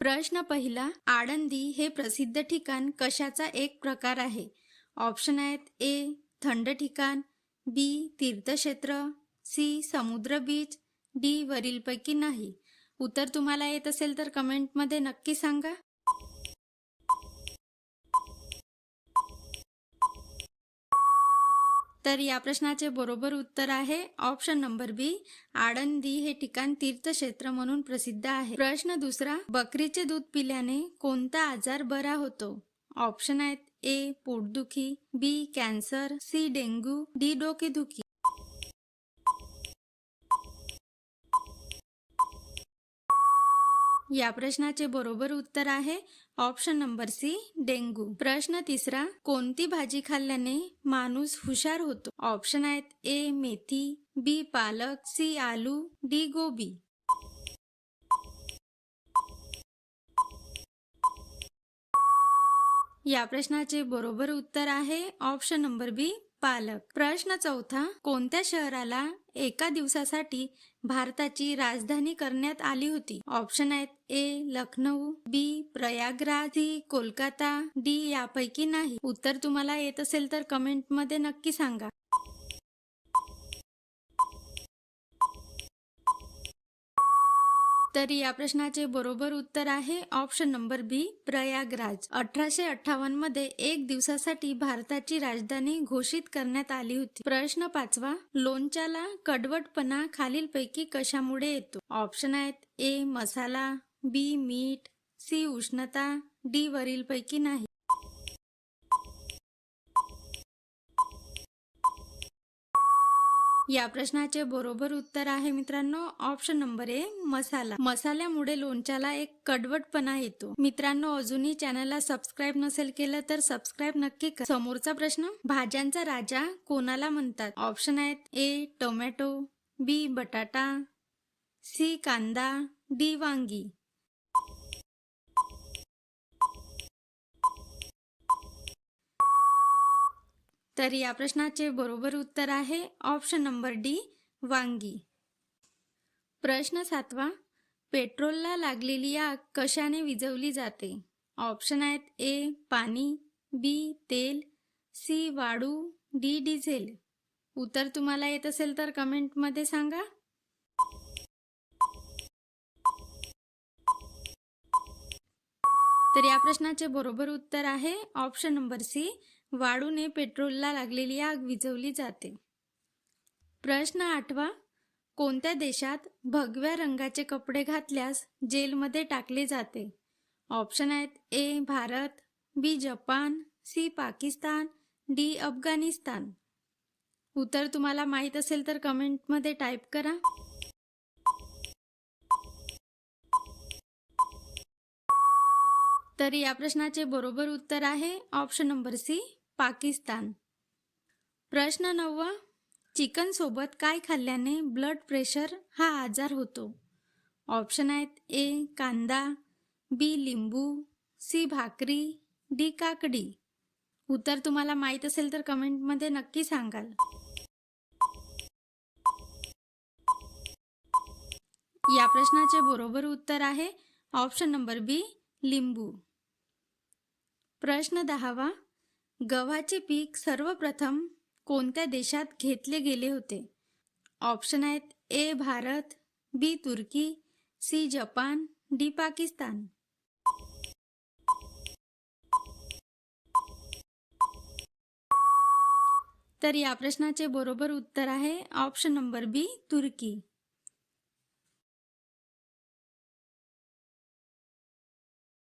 प्रश्न पहिला, आळंदी हे प्रसिद्ध ठिकाण कशाचा एक प्रकार आहे? ऑप्शन आहेत ए थंड ठिकाण, बी तीर्थक्षेत्र, सी समुद्र बीच, डी वरीलपैकी नाही. उत्तर तुम्हाला येत असेल तर कमेंटमध्ये नक्की सांगा. तर या प्रश्नाचे बरोबर उत्तर आहे ऑप्शन नंबर बी, आळंदी हे ठिकाण तीर्थक्षेत्र म्हणून प्रसिद्ध आहे. प्रश्न दुसरा, बकरीचे दूध पिल्याने कोणता आजार बरा होतो? ऑप्शन आहेत ए पोटदुखी, बी कॅन्सर, सी डेंग्यू, डी डोकेदुखी. या प्रश्नाचे बरोबर उत्तर आहे ऑप्शन नंबर सी डेंग्यू. प्रश्न तिसरा, कोणती भाजी खाल्ल्याने माणूस हुशार होतो? ऑप्शन आहेत ए मेथी, बी पालक, सी आलू, डी गोबी. या प्रश्नाचे बरोबर उत्तर आहे ऑप्शन नंबर बी पालक. प्रश्न चौथा, कोणत्या शहराला एका दिवसासाठी भारताची राजधानी करण्यात आली होती? ऑप्शन आहेत ए लखनौ, बी प्रयागराज, सी कोलकाता, डी यापैकी नाही. उत्तर तुम्हाला येत असेल तर कमेंटमध्ये नक्की सांगा. तर या प्रश्नाचे बरोबर उत्तर आहे ऑप्शन नंबर बी प्रयागराज. 1858 मध्ये एक दिवसासाठी भारताची राजधानी घोषित करण्यात आली होती. प्रश्न पाचवा, लोणच्याला कडवटपणा खालीलपैकी कशामुळे येतो? ऑप्शन आहेत ए मसाला, बी मीठ, सी उष्णता, डी वरीलपैकी नाही. या प्रश्नाचे बरोबर उत्तर आहे मित्रांनो ऑप्शन नंबर ए मसाला. मसाल्यामुळे लोणच्याला एक कडवटपणा येतो. मित्रांनो, अजूनही चॅनलला सबस्क्राईब नसेल केलं तर सबस्क्राईब नक्की करा. समोरचा प्रश्न, भाज्यांचा राजा कोणाला म्हणतात? ऑप्शन आहेत ए टोमॅटो, बी बटाटा, सी कांदा, डी वांगी. तर या प्रश्नाचे बरोबर उत्तर आहे ऑप्शन नंबर डी वांगी. प्रश्न सातवा, पेट्रोलला लागलेली आग कशाने विझवली जाते? ऑप्शन आहेत ए पाणी, बी तेल, सी वाळू, डी डिझेल. उत्तर तुम्हाला येत असेल तर कमेंटमध्ये सांगा. तर या प्रश्नाचे बरोबर उत्तर आहे ऑप्शन नंबर सी वाळूने पेट्रोलला लागलेली आग विझवली जाते. प्रश्न आठवा, कोणत्या देशात भगव्या रंगाचे कपडे घातल्यास जेलमध्ये टाकले जाते? ऑप्शन आहेत A Bharat, B Japan, C Pakistan, D Afghanistan. उत्तर तुम्हाला माहीत असेल तर कमेंटमध्ये टाईप करा. तर या प्रश्नाचे बरोबर उत्तर आहे ऑप्शन नंबर सी पाकिस्तान. प्रश्न नववा, चिकन सोबत काय खाल्ल्याने ब्लड प्रेशर हा आजार होतो? ऑप्शन आहेत ए कांदा, बी लिंबू, सी भाकरी, डी काकडी. उत्तर तुम्हाला माहीत असेल तर कमेंटमध्ये नक्की सांगाल. या प्रश्नाचे बरोबर उत्तर आहे ऑप्शन नंबर बी लिंबू. प्रश्न 10वा, गव्हाचे पीक सर्वप्रथम कोणत्या देशात घेतले गेले होते? ऑप्शन आहेत A Bharat, B Turkey, C Japan, D Pakistan. तर या प्रश्नाचे बरोबर उत्तर आहे ऑप्शन नंबर बी तुर्की.